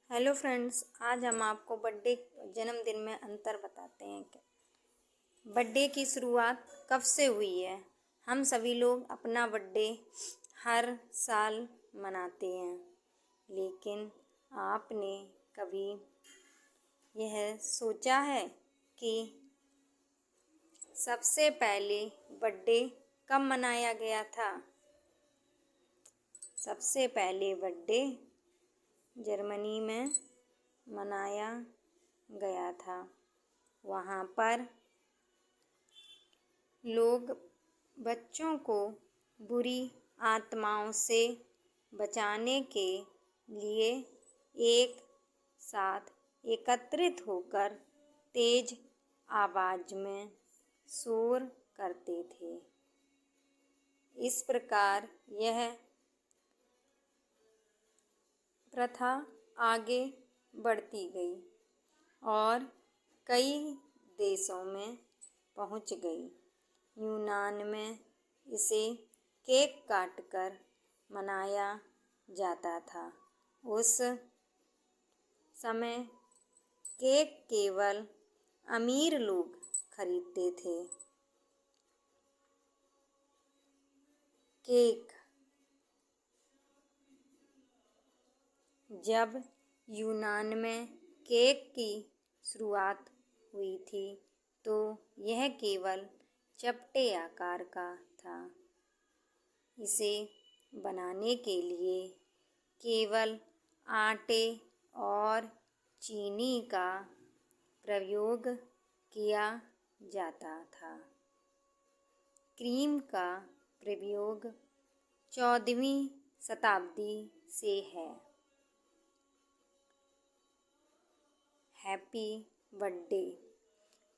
Hello friends, आज हम आपको बर्थडे जन्मदिन में अंतर बताते हैं कि बर्थडे की शुरुआत कब से हुई है। हम सभी लोग अपना बर्थडे हर साल मनाते हैं, लेकिन आपने कभी यह सोचा है कि सबसे पहले बर्थडे कब मनाया गया था? सबसे पहले बर्थडे जर्मनी में मनाया गया था। वहाँ पर लोग बच्चों को बुरी आत्माओं से बचाने के लिए एक साथ एकत्रित होकर तेज आवाज में शोर करते थे। इस प्रकार यह प्रथा आगे बढ़ती गई और कई देशों में पहुंच गई। यूनान में इसे केक काटकर मनाया जाता था। उस समय केक केवल अमीर लोग खरीदते थे। केक जब यूनान में केक की शुरुआत हुई थी तो यह केवल चपटे आकार का था। इसे बनाने के लिए केवल आटे और चीनी का प्रयोग किया जाता था। क्रीम का प्रयोग 14वीं शताब्दी से है। हैप्पी बर्थडे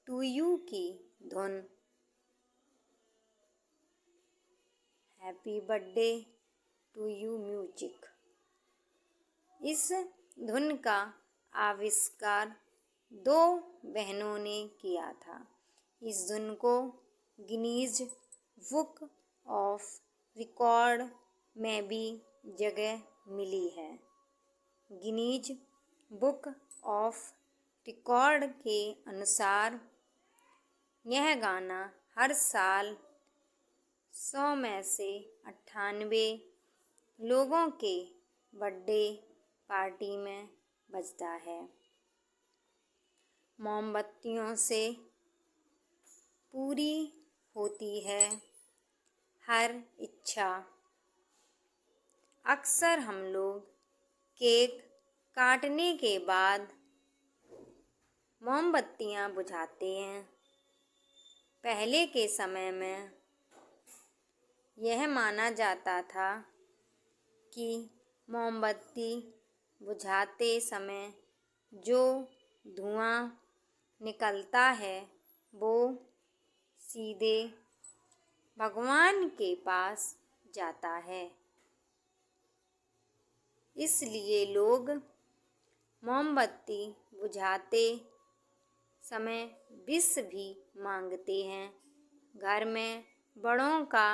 टू यू की धुन happy birthday to you music. इस धुन का आविष्कार दो बहनों ने किया था। इस धुन को गिनीज बुक ऑफ रिकॉर्ड में भी जगह मिली है। गिनीज बुक ऑफ रिकॉर्ड के अनुसार यह गाना हर साल 100 में से 98 लोगों के बर्थडे पार्टी में बजता है। मोमबत्तियों से पूरी होती है हर इच्छा। अक्सर हम लोग केक काटने के बाद मोमबत्तियां बुझाते हैं। पहले के समय में यह माना जाता था कि मोमबत्ती बुझाते समय जो धुआं निकलता है वो सीधे भगवान के पास जाता है। इसलिए लोग मोमबत्ती बुझाते समय विश भी मांगते हैं। घर में बड़ों का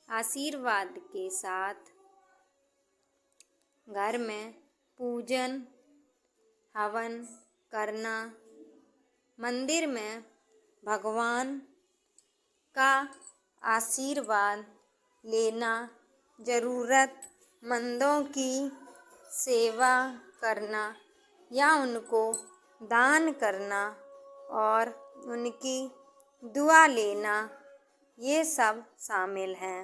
आशीर्वाद के साथ घर में पूजन हवन करना, मंदिर में भगवान का आशीर्वाद लेना, जरूरतमंदों की सेवा करना या उनको दान करना और उनकी दुआ लेना, ये सब शामिल हैं।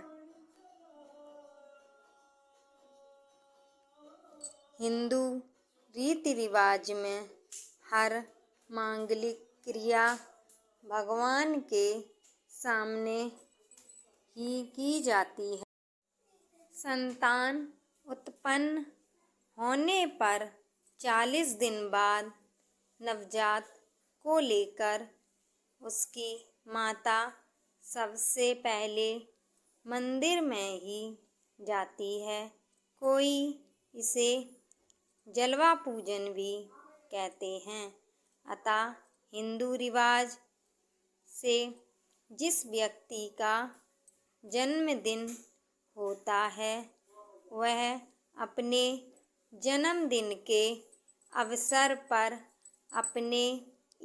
हिंदू रीति रिवाज में हर मांगलिक क्रिया भगवान के सामने ही की जाती है। संतान उत्पन्न होने पर 40 दिन बाद नवजात को लेकर उसकी माता सबसे पहले मंदिर में ही जाती है। कोई इसे जलवा पूजन भी कहते हैं। अतः हिंदू रिवाज से जिस व्यक्ति का जन्मदिन होता है वह अपने जन्मदिन के अवसर पर अपने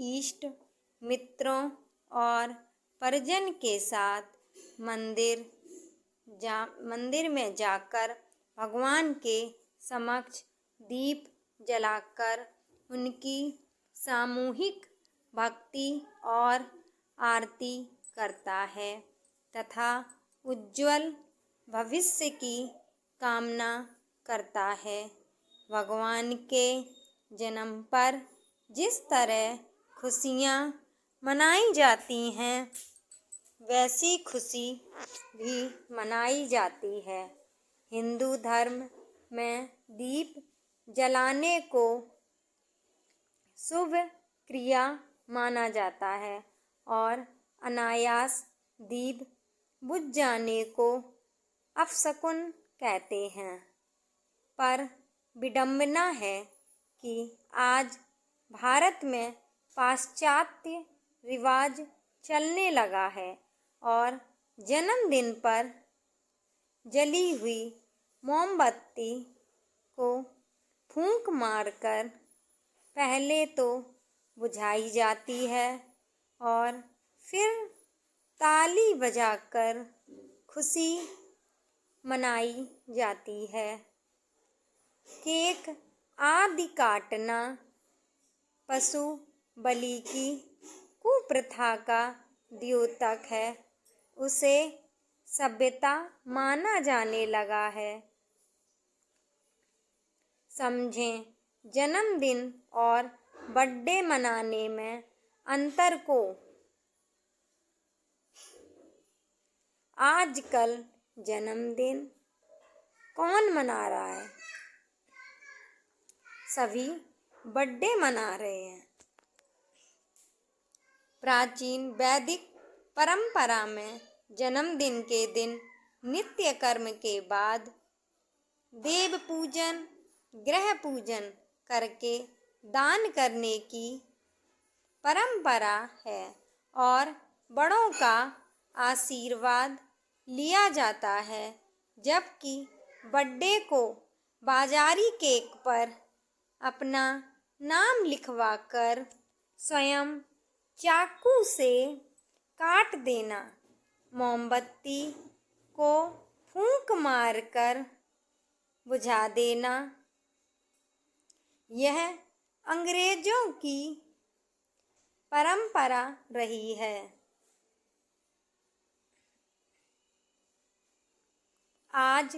इष्ट मित्रों और परिजन के साथ मंदिर में जाकर भगवान के समक्ष दीप जलाकर उनकी सामूहिक भक्ति और आरती करता है तथा उज्जवल भविष्य की कामना करता है। भगवान के जन्म पर जिस तरह खुशियाँ मनाई जाती हैं वैसी खुशी भी मनाई जाती है। हिंदू धर्म में दीप जलाने को शुभ क्रिया माना जाता है और अनायास दीप बुझ जाने को अपशकुन कहते हैं। पर विडंबना है कि आज भारत में पाश्चात्य रिवाज चलने लगा है और जन्मदिन पर जली हुई मोमबत्ती को फूंक मारकर पहले तो बुझाई जाती है और फिर ताली बजाकर खुशी मनाई जाती है। केक आदि काटना पशु बलि की कुप्रथा का द्योतक है। उसे सभ्यता माना जाने लगा है। समझें, जन्मदिन और बर्थडे मनाने में अंतर को। आजकल जन्मदिन कौन मना रहा है? सभी बर्थडे मना रहे हैं। प्राचीन वैदिक परंपरा में जन्मदिन के दिन नित्य कर्म के बाद देव पूजन, ग्रह पूजन करके दान करने की परंपरा है और बड़ों का आशीर्वाद लिया जाता है। जबकि बर्थडे को बाजारी केक पर अपना नाम लिखवाकर स्वयं चाकू से काट देना, मोमबत्ती को फूंक मारकर बुझा देना, यह अंग्रेजों की परंपरा रही है। आज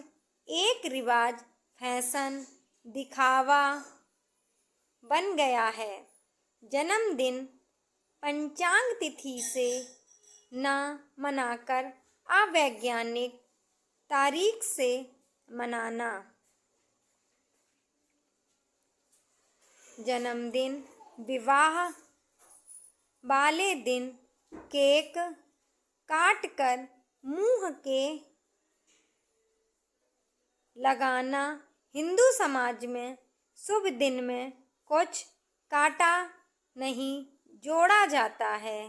एक रिवाज, फैशन, दिखावा बन गया है। जन्मदिन पंचांग तिथि से न मनाकर अवैज्ञानिक तारीख से मनाना। जन्मदिन, विवाह वाले दिन केक काटकर मुंह के लगाना। हिंदू समाज में शुभ दिन में कुछ काटा नहीं जोड़ा जाता है।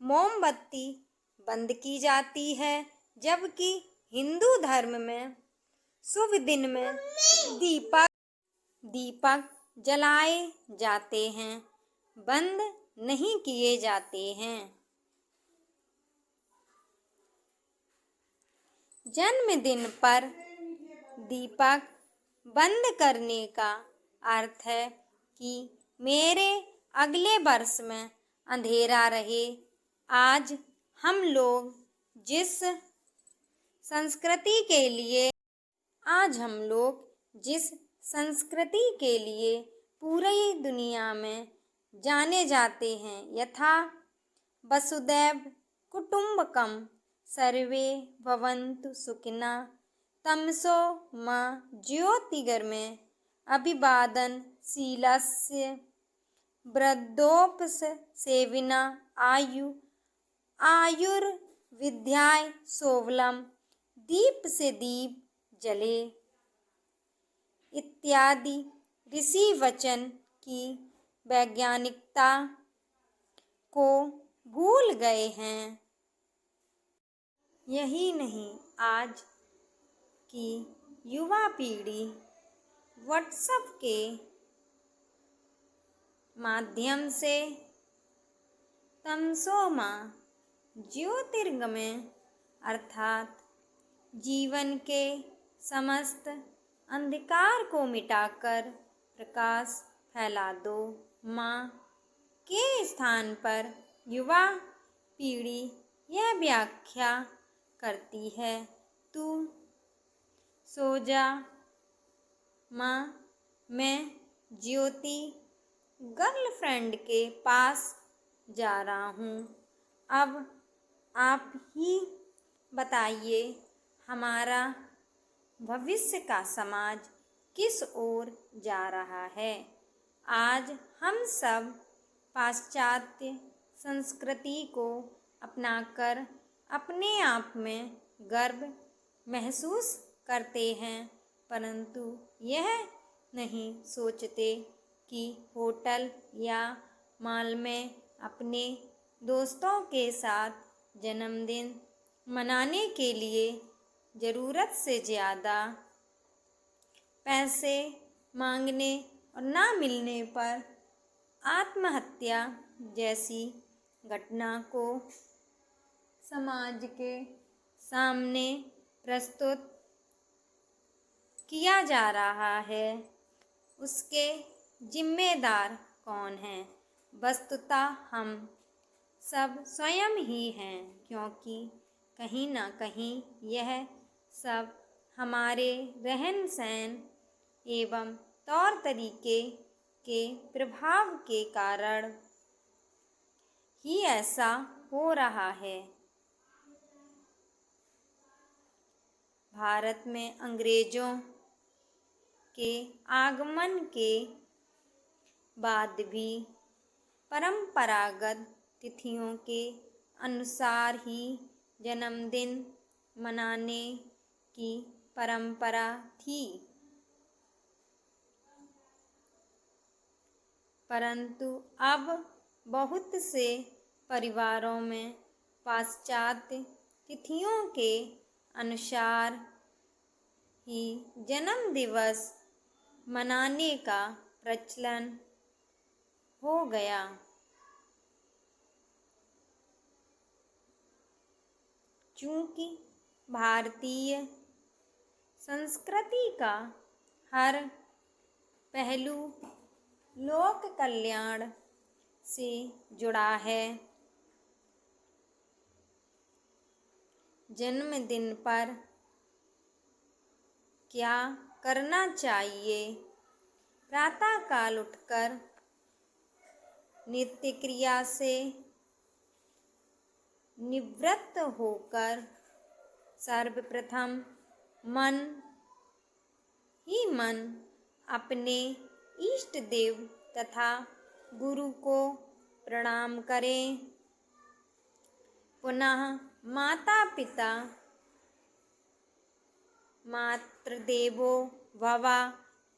मोमबत्ती बंद की जाती है, जबकि हिंदू धर्म में शुभ दिन में दीपक जलाए जाते हैं, बंद नहीं किए जाते हैं। जन्मदिन पर दीपक बंद करने का अर्थ है कि मेरे अगले वर्ष में अंधेरा रहे। आज हम लोग जिस संस्कृति के लिए पूरी दुनिया में जाने जाते हैं, यथा वसुदैव कुटुंबकम सर्वे भवन्तु सुखिनः तमसो मा ज्योतिर्गमय अभिवादन शीलस्य वृद्धोपसेविनः आयुर्विद्याय शोभलम दीप से दीप जले इत्यादि ऋषि वचन की वैज्ञानिकता को भूल गए हैं। यही नहीं, आज की युवा पीढ़ी व्हाट्सएप के माध्यम से तमसोमा ज्योतिर्गमय अर्थात जीवन के समस्त अंधकार को मिटाकर प्रकाश फैला दो। माँ के स्थान पर युवा पीढ़ी यह व्याख्या करती है, तू सो जा माँ, मैं ज्योति गर्लफ्रेंड के पास जा रहा हूँ। अब आप ही बताइए, हमारा भविष्य का समाज किस ओर जा रहा है? आज हम सब पाश्चात्य संस्कृति को अपनाकर अपने आप में गर्व महसूस करते हैं, परंतु यह नहीं सोचते कि होटल या मॉल में अपने दोस्तों के साथ जन्मदिन मनाने के लिए ज़रूरत से ज़्यादा पैसे मांगने और ना मिलने पर आत्महत्या जैसी घटना को समाज के सामने प्रस्तुत किया जा रहा है, उसके जिम्मेदार कौन हैं? वस्तुतः हम सब स्वयं ही हैं, क्योंकि कहीं ना कहीं यह सब हमारे रहन सहन एवं तौर तरीके के प्रभाव के कारण ही ऐसा हो रहा है। भारत में अंग्रेजों के आगमन के बाद भी परंपरागत तिथियों के अनुसार ही जन्मदिन मनाने की परंपरा थी, परंतु अब बहुत से परिवारों में पाश्चात्य तिथियों के अनुसार ही जन्म दिवस मनाने का प्रचलन हो गया। चूँकि भारतीय संस्कृति का हर पहलू लोक कल्याण से जुड़ा है, जन्मदिन पर क्या करना चाहिए? प्रातःकाल उठकर नित्य क्रिया से निवृत्त होकर सर्वप्रथम मन ही मन अपने इष्ट देव तथा गुरु को प्रणाम करें। पुनः माता पिता मातृदेवो भव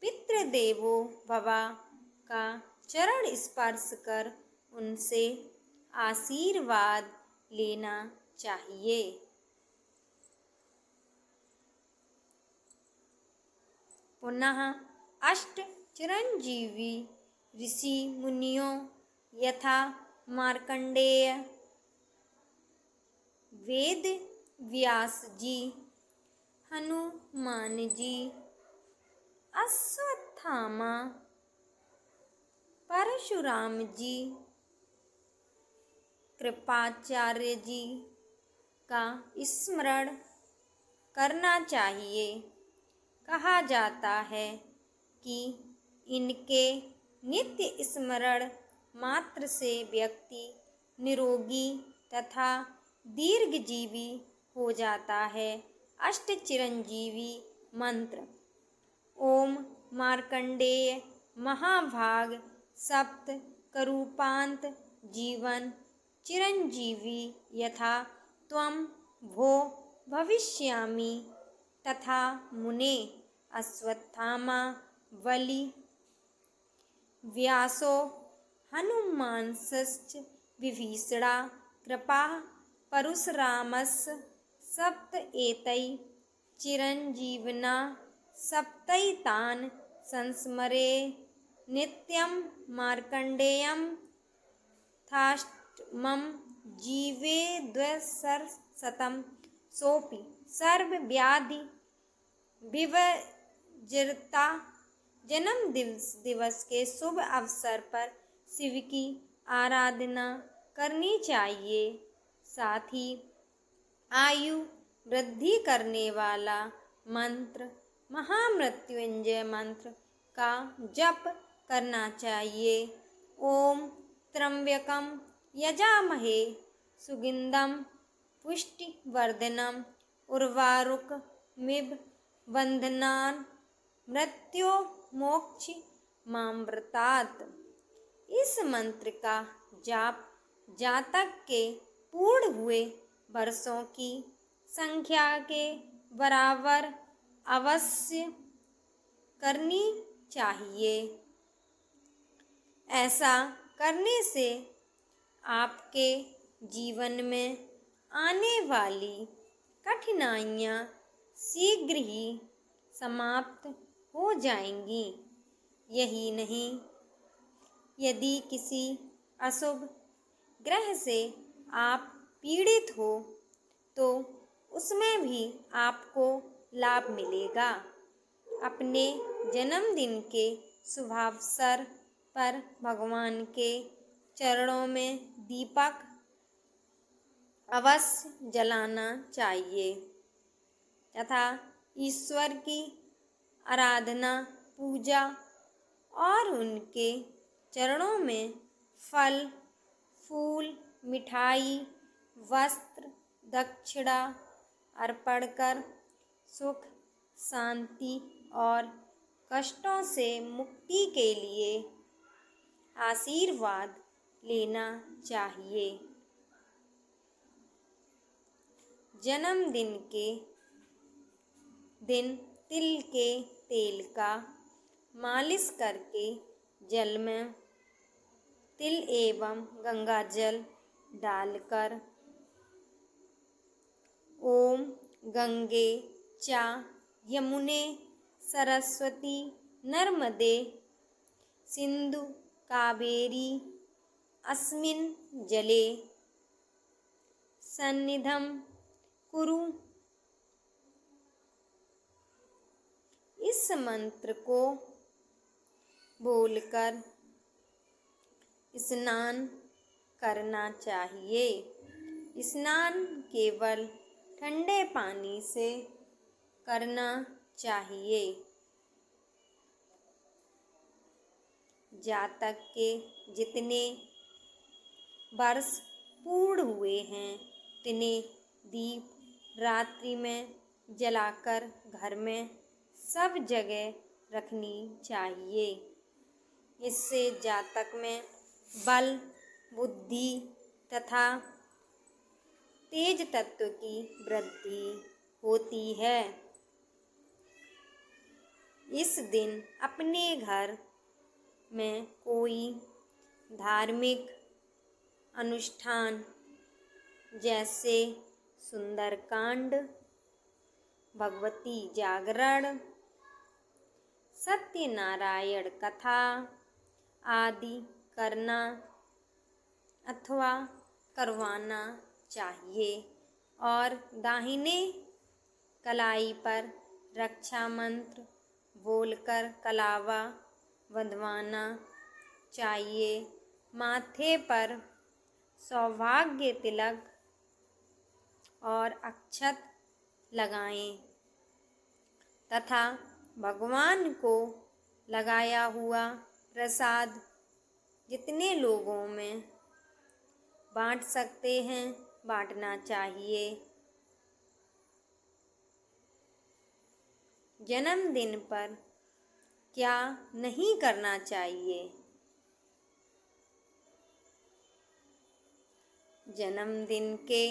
पितृदेवो भव का चरण स्पर्श कर उनसे आशीर्वाद लेना चाहिए। पुनः अष्ट चिरंजीवी ऋषि मुनियों यथा मार्कंडेय, वेद व्यास जी, हनुमान जी, अश्वत्थामा, परशुराम जी, कृपाचार्य जी का स्मरण करना चाहिए। कहा जाता है कि इनके नित्य स्मरण मात्र से व्यक्ति निरोगी तथा दीर्घजीवी हो जाता है। अष्ट चिरंजीवी मंत्र। ओम मार्कंडेय महाभाग सप्त करूपांत जीवन चिरंजीवी यथा त्वं भो भविष्यामि तथा मुने अश्वत्थामा बलि व्यासो हनुमांश्च विभीषणा कृपा परशुरामस्य सप्त एतै चिरंजीविना सप्तैतान् संस्मरे नित्यं मार्कण्डेयं थाष्टमं जीवे द्विसहस्रशतं सोऽपि सर्वव्याधि विवर्जिता। जन्म दिवस के शुभ अवसर पर शिव की आराधना करनी चाहिए। साथ ही आयु वृद्धि करने वाला मंत्र महामृत्युंजय मंत्र का जप करना चाहिए। ओम त्र्यंबकम यजामहे सुगंधम पुष्टिवर्धनम उर्वारुकमिव बंधनान् मृत्यो मोक्ष मामृतात्। इस मंत्र का जाप जातक के पूर्ण हुए वर्षों की संख्या के बराबर अवश्य करनी चाहिए। ऐसा करने से आपके जीवन में आने वाली कठिनाइयाँ शीघ्र ही समाप्त हो जाएंगी। यही नहीं, यदि किसी अशुभ ग्रह से आप पीड़ित हो तो उसमें भी आपको लाभ मिलेगा। अपने जन्मदिन के शुभावसर पर भगवान के चरणों में दीपक अवश्य जलाना चाहिए तथा ईश्वर की आराधना पूजा और उनके चरणों में फल फूल मिठाई वस्त्र दक्षिणा अर्पण कर सुख शांति और कष्टों से मुक्ति के लिए आशीर्वाद लेना चाहिए। जन्मदिन के दिन तिल के तेल का मालिश करके जल में तिल एवं गंगा जल डालकर ओम गंगे चा यमुने सरस्वती नर्मदे सिंधु कावेरी अस्मिन् जले सन्निधं कुरु। इस मंत्र को बोलकर स्नान करना चाहिए। स्नान केवल ठंडे पानी से करना चाहिए। जातक के जितने वर्ष पूर्ण हुए हैं तिन्हें दीप रात्रि में जलाकर घर में सब जगह रखनी चाहिए। इससे जातक में बल बुद्धि तथा तेज तत्व की वृद्धि होती है। इस दिन अपने घर में कोई धार्मिक अनुष्ठान जैसे सुंदरकांड भगवती जागरण सत्यनारायण कथा आदि करना अथवा करवाना चाहिए और दाहिने कलाई पर रक्षा मंत्र बोलकर कलावा बंधवाना चाहिए। माथे पर सौभाग्य तिलक और अक्षत लगाएं तथा भगवान को लगाया हुआ प्रसाद जितने लोगों में बांट सकते हैं बांटना चाहिए। जन्मदिन पर क्या नहीं करना चाहिए? जन्मदिन के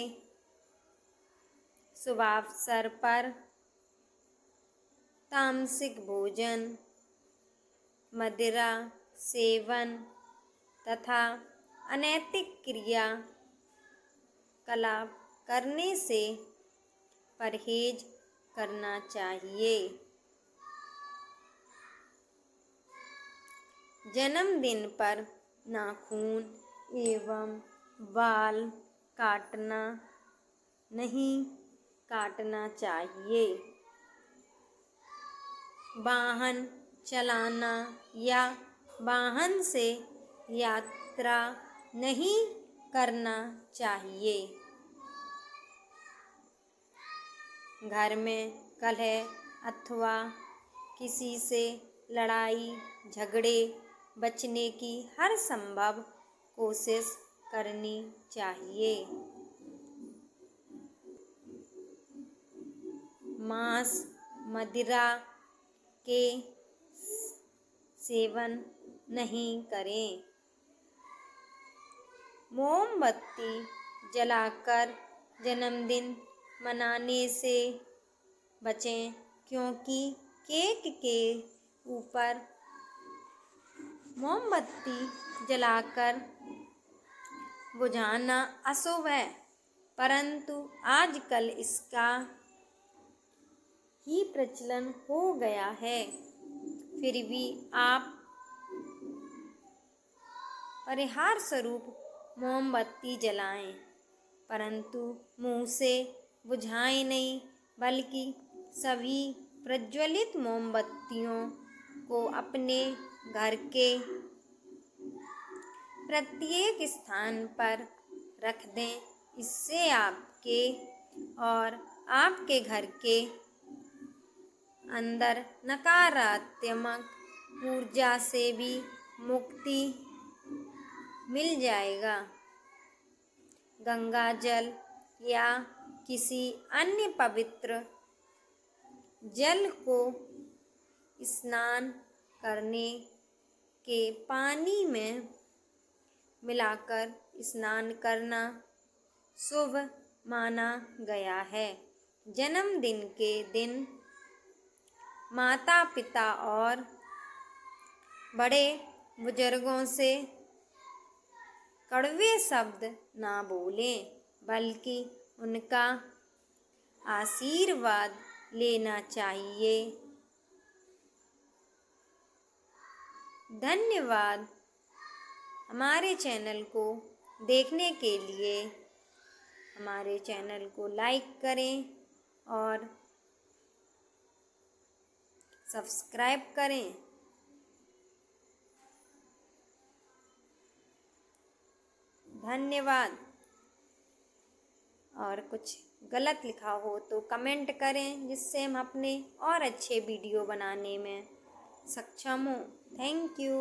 शुभावसर पर तामसिक भोजन मदिरा सेवन तथा अनैतिक क्रियाकलाप करने से परहेज करना चाहिए। जन्मदिन पर नाखून एवं बाल काटना नहीं काटना चाहिए। वाहन चलाना या वाहन से यात्रा नहीं करना चाहिए। घर में कलह अथवा किसी से लड़ाई झगड़े बचने की हर संभव कोशिश करनी चाहिए। मांस मदिरा के सेवन नहीं करें। मोमबत्ती जलाकर जन्मदिन मनाने से बचें, क्योंकि केक के ऊपर मोमबत्ती जलाकर बुझाना अशुभ है, परंतु आजकल इसका ही प्रचलन हो गया है। फिर भी आप परिहार स्वरूप मोमबत्ती जलाएं, परंतु मुंह से बुझाएं नहीं, बल्कि सभी प्रज्वलित मोमबत्तियों को अपने घर के प्रत्येक स्थान पर रख दें। इससे आपके और आपके घर के अंदर नकारात्मक ऊर्जा से भी मुक्ति मिल जाएगा। गंगा जल या किसी अन्य पवित्र जल को स्नान करने के पानी में मिलाकर स्नान करना शुभ माना गया है। जन्मदिन के दिन माता पिता और बड़े बुजुर्गों से कड़वे शब्द ना बोलें, बल्कि उनका आशीर्वाद लेना चाहिए। धन्यवाद। हमारे चैनल को देखने के लिए हमारे चैनल को लाइक करें और सब्सक्राइब करें। धन्यवाद। और कुछ गलत लिखा हो तो कमेंट करें, जिससे हम अपने और अच्छे वीडियो बनाने में सक्षम हों। Thank you.